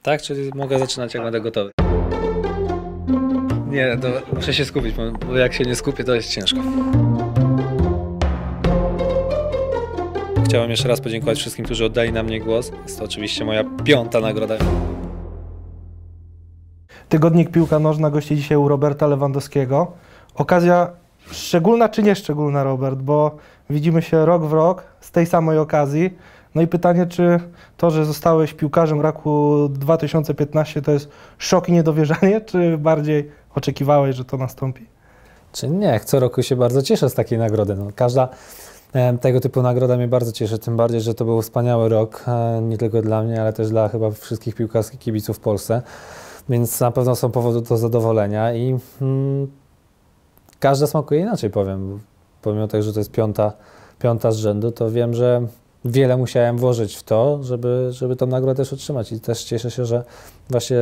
Tak, czyli mogę zaczynać, jak będę gotowy. Nie, to muszę się skupić, bo jak się nie skupię, to jest ciężko. Chciałem jeszcze raz podziękować wszystkim, którzy oddali na mnie głos. Jest to oczywiście moja 5. nagroda. Tygodnik Piłka Nożna gości dzisiaj u Roberta Lewandowskiego. Okazja szczególna czy nieszczególna, Robert? Bo widzimy się rok w rok z tej samej okazji. No i pytanie, czy to, że zostałeś piłkarzem roku 2015 to jest szok i niedowierzanie, czy bardziej oczekiwałeś, że to nastąpi? Czy nie, co roku się bardzo cieszę z takiej nagrody. No, każda tego typu nagroda mnie bardzo cieszy, tym bardziej, że to był wspaniały rok, nie tylko dla mnie, ale też dla chyba wszystkich piłkarskich kibiców w Polsce. Więc na pewno są powody do zadowolenia i każda smakuje inaczej, powiem. Pomimo tego, że to jest piąta z rzędu, to wiem, że wiele musiałem włożyć w to, żeby tą nagrodę też otrzymać i też cieszę się, że właśnie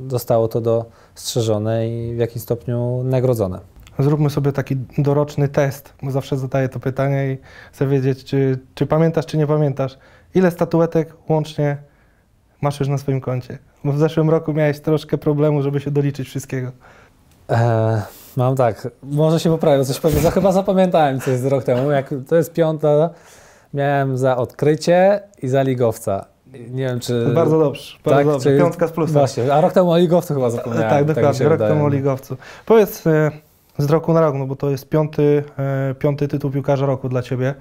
zostało to dostrzeżone i w jakimś stopniu nagrodzone. Zróbmy sobie taki doroczny test, bo zawsze zadaję to pytanie i chcę wiedzieć, czy pamiętasz, czy nie pamiętasz, ile statuetek łącznie masz już na swoim koncie? Bo w zeszłym roku miałeś troszkę problemu, żeby się doliczyć wszystkiego. Mam tak, może się poprawię, coś powiem, chyba zapamiętałem coś z rok temu, jak to jest 5, miałem za odkrycie i za ligowca. Nie wiem, czy... Bardzo dobrze, tak, bardzo dobrze. 5 z plusem. Właśnie, a rok temu o ligowcu chyba zapomniałem. Tak, dokładnie, rok temu o ligowcu. Powiedz z roku na rok, no bo to jest piąty tytuł piłkarza roku dla Ciebie.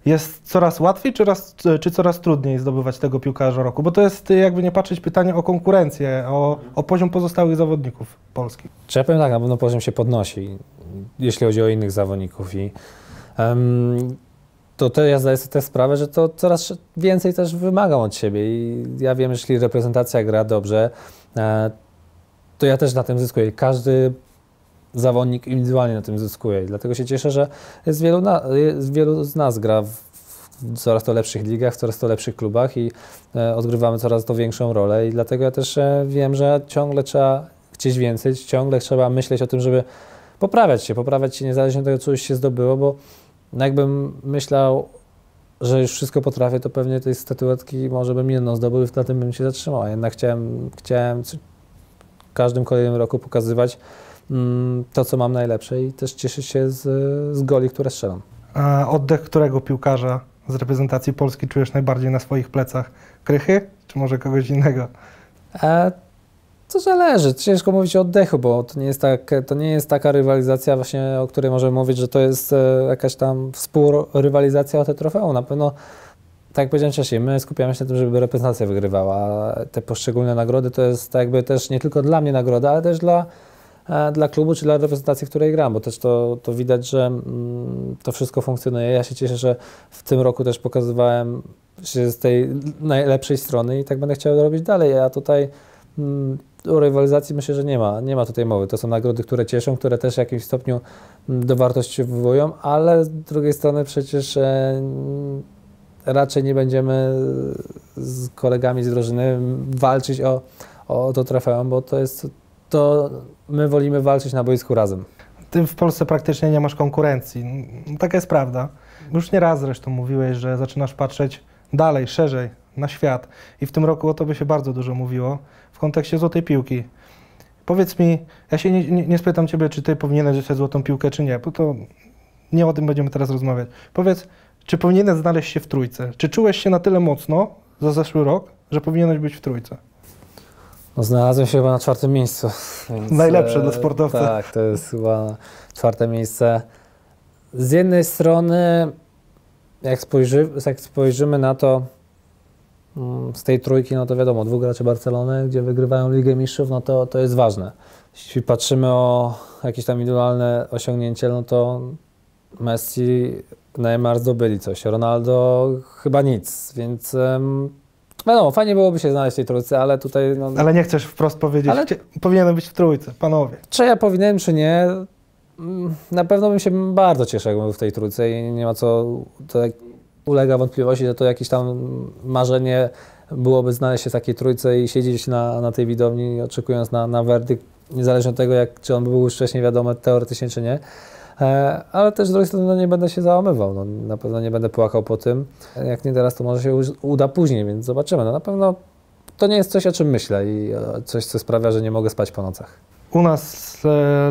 Jest coraz łatwiej, czy coraz trudniej zdobywać tego piłkarza roku? Bo to jest, jakby nie patrzeć, pytanie o konkurencję, o poziom pozostałych zawodników polskich. Czy ja powiem tak, na pewno poziom się podnosi, jeśli chodzi o innych zawodników i to ja zdaję sobie też sprawę, że to coraz więcej też wymagam od siebie i ja wiem, że jeśli reprezentacja gra dobrze, to ja też na tym zyskuję. Każdy zawodnik indywidualnie na tym zyskuje i dlatego się cieszę, że wielu z nas gra w coraz to lepszych ligach, w coraz to lepszych klubach i odgrywamy coraz to większą rolę i dlatego ja też wiem, że ciągle trzeba chcieć więcej, ciągle trzeba myśleć o tym, żeby poprawiać się niezależnie od tego, co już się zdobyło, bo jakbym myślał, że już wszystko potrafię, to pewnie tej statuetki może bym jedną zdobył i na tym bym się zatrzymał, a jednak chciałem w każdym kolejnym roku pokazywać to, co mam najlepsze i też cieszyć się z goli, które strzelam. A oddech którego piłkarza z reprezentacji Polski czujesz najbardziej na swoich plecach? Krychy, czy może kogoś innego? To zależy. Ciężko mówić o oddechu, bo to nie jest taka rywalizacja właśnie, o której możemy mówić, że to jest jakaś tam współrywalizacja o te trofeum. Na pewno, tak jak powiedziałem wcześniej, my skupiamy się na tym, żeby reprezentacja wygrywała, a te poszczególne nagrody to jest tak jakby też nie tylko dla mnie nagroda, ale też dla klubu czy dla reprezentacji, w której gram, bo też to widać, że to wszystko funkcjonuje. Ja się cieszę, że w tym roku też pokazywałem się z tej najlepszej strony i tak będę chciał robić dalej. A tutaj o rywalizacji myślę, że nie ma tutaj mowy. To są nagrody, które cieszą, które też w jakimś stopniu dowartościowują, ale z drugiej strony przecież raczej nie będziemy z kolegami z drużyny walczyć o to trofeum, bo to my wolimy walczyć na boisku razem. Ty w Polsce praktycznie nie masz konkurencji. Taka jest prawda. Już nie raz zresztą mówiłeś, że zaczynasz patrzeć dalej, szerzej na świat. I w tym roku o tobie się bardzo dużo mówiło w kontekście złotej piłki. Powiedz mi, ja się nie spytam ciebie, czy ty powinieneś dostać złotą piłkę, czy nie, bo to nie o tym będziemy teraz rozmawiać. Powiedz, czy powinieneś znaleźć się w trójce? Czy czułeś się na tyle mocno za zeszły rok, że powinieneś być w trójce? No, znalazłem się chyba na 4. miejscu. Więc, najlepsze dla sportowca. Tak, to jest chyba 4. miejsce. Z jednej strony, jak spojrzymy na to z tej trójki, no to wiadomo, 2 graczy Barcelony, gdzie wygrywają Ligę Mistrzów, no to jest ważne. Jeśli patrzymy o jakieś tam indywidualne osiągnięcie, no to Messi, Neymar zdobyli coś, Ronaldo chyba nic, więc wiadomo, fajnie byłoby się znaleźć w tej trójce, ale tutaj... No, ale nie chcesz wprost powiedzieć, powinienem być w trójce, panowie. Czy ja powinienem, czy nie? Na pewno bym się bardzo cieszył, jakbym był w tej trójce i nie ma co... To ulega wątpliwości, że to jakieś tam marzenie byłoby znaleźć się w takiej trójce i siedzieć na tej widowni, oczekując na werdykt, niezależnie od tego, czy on był już wcześniej wiadomo teoretycznie, czy nie. Ale też z drugiej strony nie będę się załamywał, na pewno nie będę płakał po tym. Jak nie teraz, to może się uda później, więc zobaczymy. Na pewno to nie jest coś, o czym myślę i coś, co sprawia, że nie mogę spać po nocach. U nas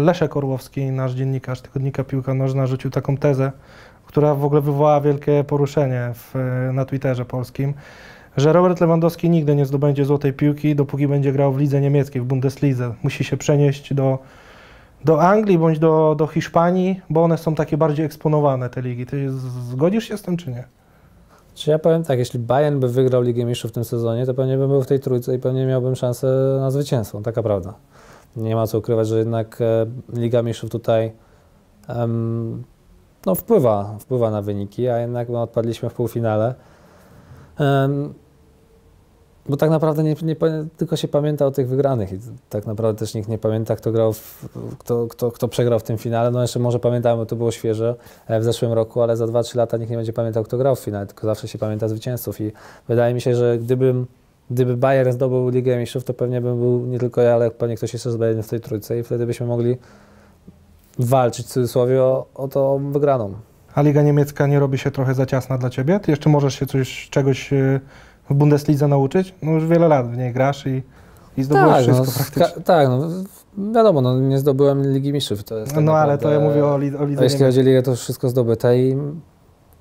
Leszek Orłowski, nasz dziennikarz tygodnika Piłka Nożna, rzucił taką tezę, która w ogóle wywołała wielkie poruszenie na Twitterze polskim, że Robert Lewandowski nigdy nie zdobędzie złotej piłki, dopóki będzie grał w lidze niemieckiej, w Bundeslidze. Musi się przenieść do Anglii bądź do Hiszpanii, bo one są takie bardziej eksponowane, te ligi. Ty zgodzisz się z tym, czy nie? Czy ja powiem tak, jeśli Bayern by wygrał Ligę Mistrzów w tym sezonie, to pewnie bym był w tej trójce i pewnie miałbym szansę na zwycięstwo, taka prawda. Nie ma co ukrywać, że jednak Liga Mistrzów tutaj no wpływa na wyniki, a jednak no, odpadliśmy w półfinale. Bo tak naprawdę tylko się pamięta o tych wygranych i tak naprawdę też nikt nie pamięta, kto grał, kto przegrał w tym finale. No jeszcze może pamiętamy, bo to było świeże w zeszłym roku, ale za 2-3 lata nikt nie będzie pamiętał, kto grał w finale, tylko zawsze się pamięta zwycięzców i wydaje mi się, że gdyby Bayern zdobył Ligę Mistrzów, to pewnie bym był nie tylko ja, ale pewnie ktoś jeszcze z Bayernem w tej trójce i wtedy byśmy mogli walczyć w cudzysłowie o tą wygraną. A Liga Niemiecka nie robi się trochę za ciasna dla Ciebie? Ty jeszcze możesz się czegoś w Bundeslidze nauczyć? No już wiele lat w niej grasz i zdobyłeś wszystko praktycznie. Tak, no wiadomo, no, nie zdobyłem Ligi Mistrzów. To jest tak no naprawdę, ale to ja mówię o lidze jeśli niemieckiej. chodzi o ligę, to już wszystko zdobyte i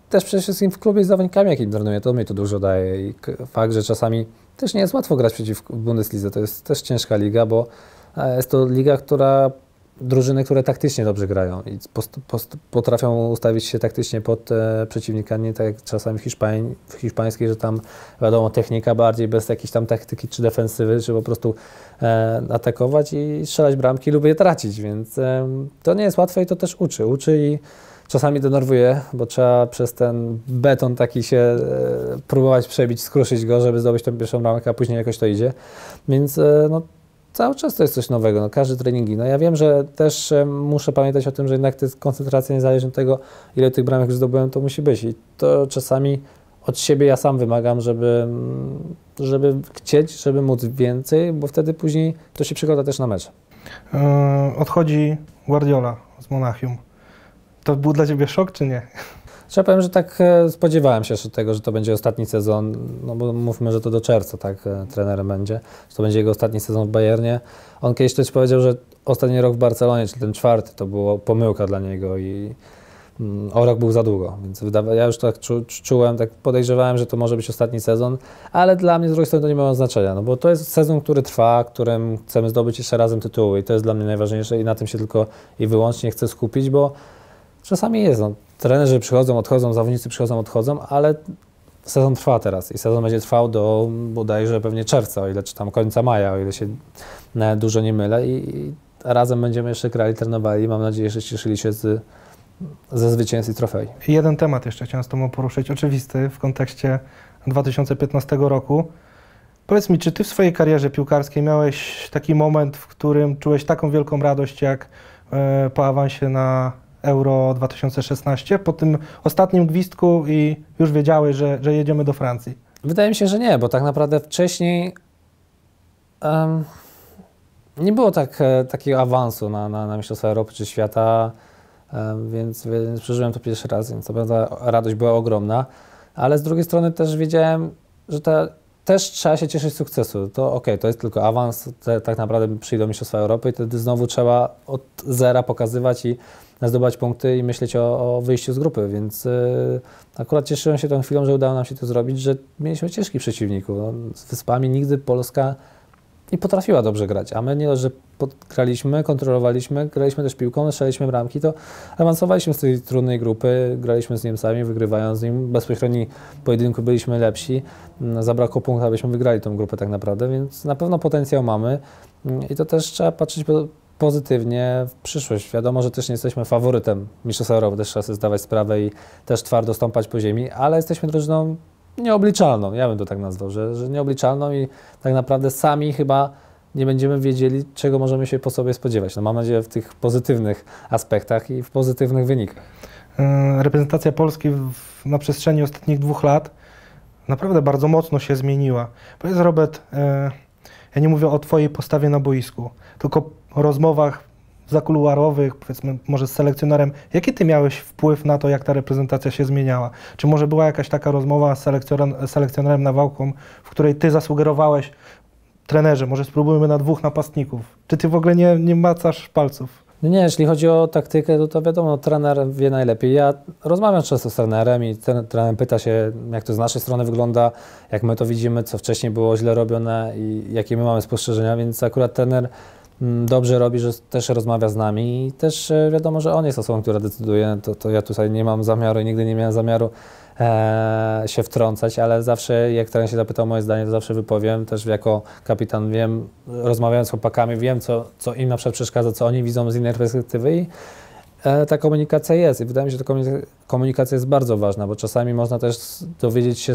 też przede wszystkim w klubie z zawodnikami, jakim trenuję, to mi to dużo daje i fakt, że czasami też nie jest łatwo grać przeciw Bundeslidze, to jest też ciężka liga, bo jest to liga, drużyny, które taktycznie dobrze grają i potrafią ustawić się taktycznie pod przeciwnika, nie tak jak czasami w hiszpańskiej, że tam wiadomo technika bardziej bez jakiejś tam taktyki czy defensywy, czy po prostu atakować i strzelać bramki lub je tracić, więc to nie jest łatwe i to też uczy i czasami denerwuje, bo trzeba przez ten beton taki się próbować przebić, skruszyć go, żeby zdobyć tę pierwszą bramkę, a później jakoś to idzie, więc no cały czas to jest coś nowego, no, każdy treningi. No, ja wiem, że też muszę pamiętać o tym, że jednak koncentracja niezależnie od tego, ile tych bramek już zdobyłem, to musi być. I to czasami od siebie ja sam wymagam, żeby chcieć, żeby móc więcej, bo wtedy później to się przekłada też na mecz. Odchodzi Guardiola z Monachium. To był dla Ciebie szok, czy nie? Trzeba powiem, że tak spodziewałem się jeszcze tego, że to będzie ostatni sezon, no bo mówmy, że to do czerwca tak trenerem będzie, że to będzie jego ostatni sezon w Bayernie. On kiedyś też powiedział, że ostatni rok w Barcelonie, czyli ten czwarty, to była pomyłka dla niego i o rok był za długo, więc ja już tak czułem, tak podejrzewałem, że to może być ostatni sezon, ale dla mnie z drugiej strony to nie miało znaczenia, no bo to jest sezon, który trwa, którym chcemy zdobyć jeszcze razem tytuły i to jest dla mnie najważniejsze i na tym się tylko i wyłącznie chcę skupić, bo czasami jest, no, trenerzy przychodzą, odchodzą, zawodnicy przychodzą, odchodzą, ale sezon trwa teraz i sezon będzie trwał do bodajże pewnie czerwca, o ile czy tam końca maja, o ile się dużo nie mylę i razem będziemy jeszcze grali, trenowali. Mam nadzieję, że cieszyli się ze zwycięstw i trofei. Jeden temat jeszcze chciałem z Tobą poruszyć, oczywisty w kontekście 2015 roku. Powiedz mi, czy Ty w swojej karierze piłkarskiej miałeś taki moment, w którym czułeś taką wielką radość, jak po awansie na Euro 2016, po tym ostatnim gwizdku i już wiedziałeś, że jedziemy do Francji? Wydaje mi się, że nie, bo tak naprawdę wcześniej nie było takiego awansu na Mistrzostwa Europy czy świata, więc przeżyłem to pierwszy raz, więc to prawda radość była ogromna, ale z drugiej strony też wiedziałem, że też trzeba się cieszyć z sukcesu. To okej, to jest tylko awans, tak naprawdę przyjdą Mistrzostwa Europy i wtedy znowu trzeba od zera pokazywać i zdobywać punkty i myśleć o wyjściu z grupy, więc akurat cieszyłem się tą chwilą, że udało nam się to zrobić, że mieliśmy ciężkich przeciwników. No, z Wyspami nigdy Polska nie potrafiła dobrze grać, a my nie dość, że graliśmy, kontrolowaliśmy, graliśmy też piłką, strzelaliśmy bramki, to awansowaliśmy z tej trudnej grupy, graliśmy z Niemcami, wygrywając z nim, w bezpośrednim pojedynku byliśmy lepsi, zabrakło punktu, abyśmy wygrali tą grupę tak naprawdę, więc na pewno potencjał mamy i to też trzeba patrzeć pozytywnie w przyszłość. Wiadomo, że też nie jesteśmy faworytem Mistrzostwa Europy, też trzeba sobie zdawać sprawę i też twardo stąpać po ziemi, ale jesteśmy drużyną nieobliczalną, ja bym to tak nazwał, że nieobliczalną i tak naprawdę sami chyba nie będziemy wiedzieli, czego możemy się po sobie spodziewać. No mam nadzieję w tych pozytywnych aspektach i w pozytywnych wynikach. Reprezentacja Polski na przestrzeni ostatnich 2 lat naprawdę bardzo mocno się zmieniła. Powiedz, Robert, ja nie mówię o Twojej postawie na boisku, tylko o rozmowach zakuluarowych, powiedzmy może z selekcjonerem, jaki ty miałeś wpływ na to, jak ta reprezentacja się zmieniała? Czy może była jakaś taka rozmowa z selekcjonerem Nawałką, w której ty zasugerowałeś, trenerze, może spróbujmy na 2 napastników? Czy ty w ogóle nie macasz palców? No nie, jeśli chodzi o taktykę, to wiadomo, trener wie najlepiej. Ja rozmawiam często z trenerem i trener pyta się, jak to z naszej strony wygląda, jak my to widzimy, co wcześniej było źle robione i jakie my mamy spostrzeżenia, więc akurat trener dobrze robi, że też rozmawia z nami i też wiadomo, że on jest osobą, która decyduje. To ja tutaj nie mam zamiaru i nigdy nie miałem zamiaru się wtrącać, ale zawsze jak trener się zapytał moje zdanie, to zawsze wypowiem. Też jako kapitan wiem, rozmawiając z chłopakami, wiem, co im na przykład przeszkadza, co oni widzą z innej perspektywy i ta komunikacja jest. I wydaje mi się, że ta komunikacja jest bardzo ważna, bo czasami można też dowiedzieć się,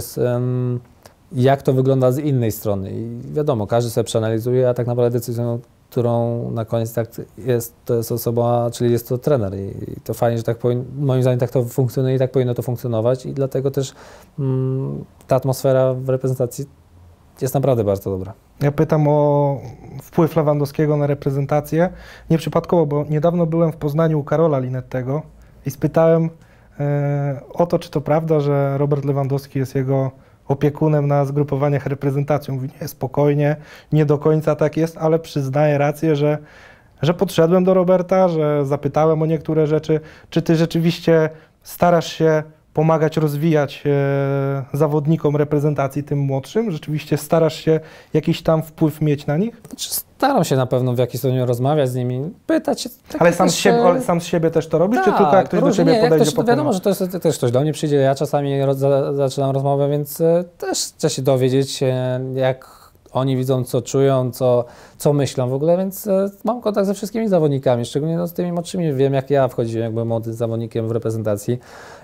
jak to wygląda z innej strony. I wiadomo, każdy sobie przeanalizuje, a tak naprawdę decyzją, którą na koniec tak jest, to jest osoba, czyli jest to trener i to fajnie, że tak moim zdaniem tak to funkcjonuje i tak powinno to funkcjonować i dlatego też ta atmosfera w reprezentacji jest naprawdę bardzo dobra. Ja pytam o wpływ Lewandowskiego na reprezentację. Nieprzypadkowo, bo niedawno byłem w Poznaniu u Karola Linettego i spytałem o to, czy to prawda, że Robert Lewandowski jest jego opiekunem na zgrupowaniach reprezentacji. Mówi, nie, spokojnie, nie do końca tak jest, ale przyznaję rację, że podszedłem do Roberta, że zapytałem o niektóre rzeczy. Czy ty rzeczywiście starasz się pomagać rozwijać zawodnikom reprezentacji, tym młodszym? Rzeczywiście starasz się jakiś tam wpływ mieć na nich? Staram się na pewno w jakiś sposób rozmawiać z nimi, pytać się. Ale sam z siebie też to robisz, tak, czy tylko jak ktoś do ciebie podejdzie po wiadomo, że to jest, też ktoś do mnie przyjdzie, ja czasami zaczynam rozmowę, więc też chcę się dowiedzieć, jak oni widzą, co czują, co myślą w ogóle, więc mam kontakt ze wszystkimi zawodnikami, szczególnie z tymi młodszymi. Wiem, jak ja wchodziłem, jak byłem młodym zawodnikiem w reprezentacji,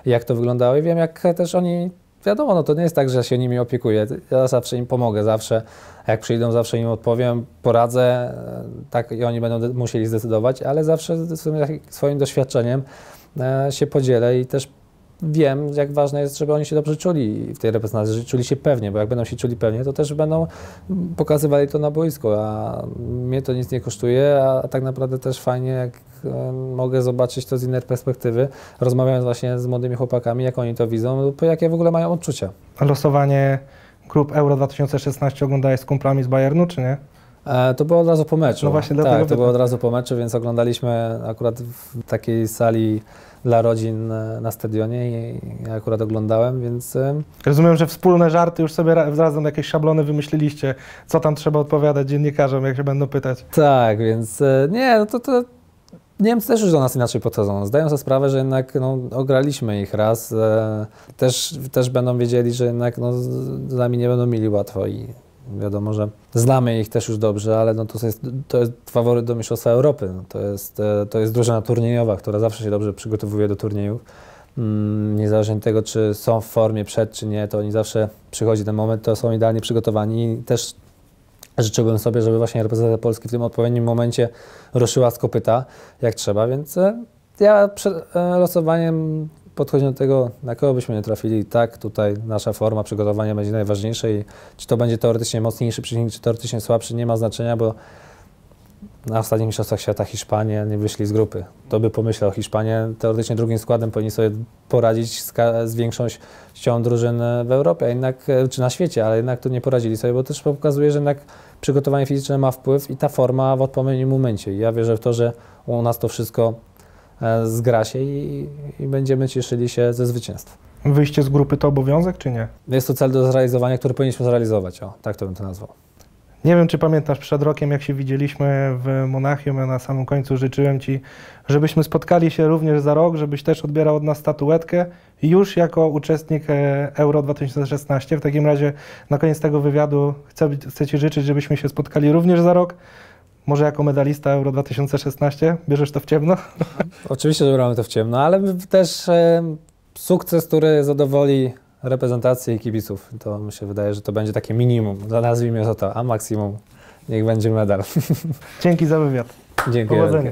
jak to wyglądało i wiem, jak też oni, wiadomo, no to nie jest tak, że ja się nimi opiekuję, ja zawsze im pomogę, zawsze jak przyjdą, zawsze im odpowiem, poradzę, tak i oni będą musieli zdecydować, ale zawsze swoim doświadczeniem się podzielę i też wiem, jak ważne jest, żeby oni się dobrze czuli w tej reprezentacji, że czuli się pewnie, bo jak będą się czuli pewnie, to też będą pokazywali to na boisku, a mnie to nic nie kosztuje, a tak naprawdę też fajnie, jak mogę zobaczyć to z innej perspektywy, rozmawiając właśnie z młodymi chłopakami, jak oni to widzą, jakie w ogóle mają odczucia. Losowanie grup Euro 2016 oglądałeś z kumplami z Bayernu, czy nie? To było od razu po meczu. No właśnie dlatego tak, to było od razu po meczu, więc oglądaliśmy akurat w takiej sali dla rodzin na stadionie i ja akurat oglądałem, więc... Rozumiem, że wspólne żarty już sobie razem jakieś szablony wymyśliliście, co tam trzeba odpowiadać dziennikarzom, jak się będą pytać. Tak, więc nie, no to Niemcy też już do nas inaczej podchodzą. Zdają sobie sprawę, że jednak ograliśmy ich raz. Też będą wiedzieli, że jednak z nami nie będą mieli łatwo i wiadomo, że znamy ich też już dobrze, ale to jest faworyt do Mistrzostwa Europy. To jest drużyna turniejowa, która zawsze się dobrze przygotowuje do turniejów. Niezależnie od tego, czy są w formie przed, czy nie, to oni zawsze przychodzi ten moment, to są idealnie przygotowani i też życzyłbym sobie, żeby właśnie reprezentacja Polski w tym odpowiednim momencie ruszyła z kopyta jak trzeba, więc ja przed losowaniem podchodzę do tego, na kogo byśmy nie trafili. Tak, tutaj nasza forma przygotowania będzie najważniejsza i czy to będzie teoretycznie mocniejszy przeciwnik, czy teoretycznie słabszy, nie ma znaczenia, bo na ostatnich mistrzostwach świata Hiszpanie nie wyszli z grupy. To by pomyślał, Hiszpanie teoretycznie drugim składem powinni sobie poradzić z większością drużyn w Europie, a jednak, czy na świecie, ale jednak tu nie poradzili sobie, bo też pokazuje, że jednak przygotowanie fizyczne ma wpływ i ta forma w odpowiednim momencie. I ja wierzę w to, że u nas to wszystko zgra się i będziemy cieszyli się ze zwycięstw. Wyjście z grupy to obowiązek, czy nie? Jest to cel do zrealizowania, który powinniśmy zrealizować. O, tak to bym to nazwał. Nie wiem, czy pamiętasz przed rokiem, jak się widzieliśmy w Monachium, ja na samym końcu życzyłem Ci, żebyśmy spotkali się również za rok, żebyś też odbierał od nas statuetkę już jako uczestnik Euro 2016. W takim razie na koniec tego wywiadu chcę Ci życzyć, żebyśmy się spotkali również za rok. Może jako medalista Euro 2016? Bierzesz to w ciemno? Oczywiście, że bramy to w ciemno, ale też sukces, który zadowoli reprezentację i kibiców. To mi się wydaje, że to będzie takie minimum. Nazwijmy to, a maksimum niech będzie medal. Dzięki za wywiad. Dziękuję. Powodzenia.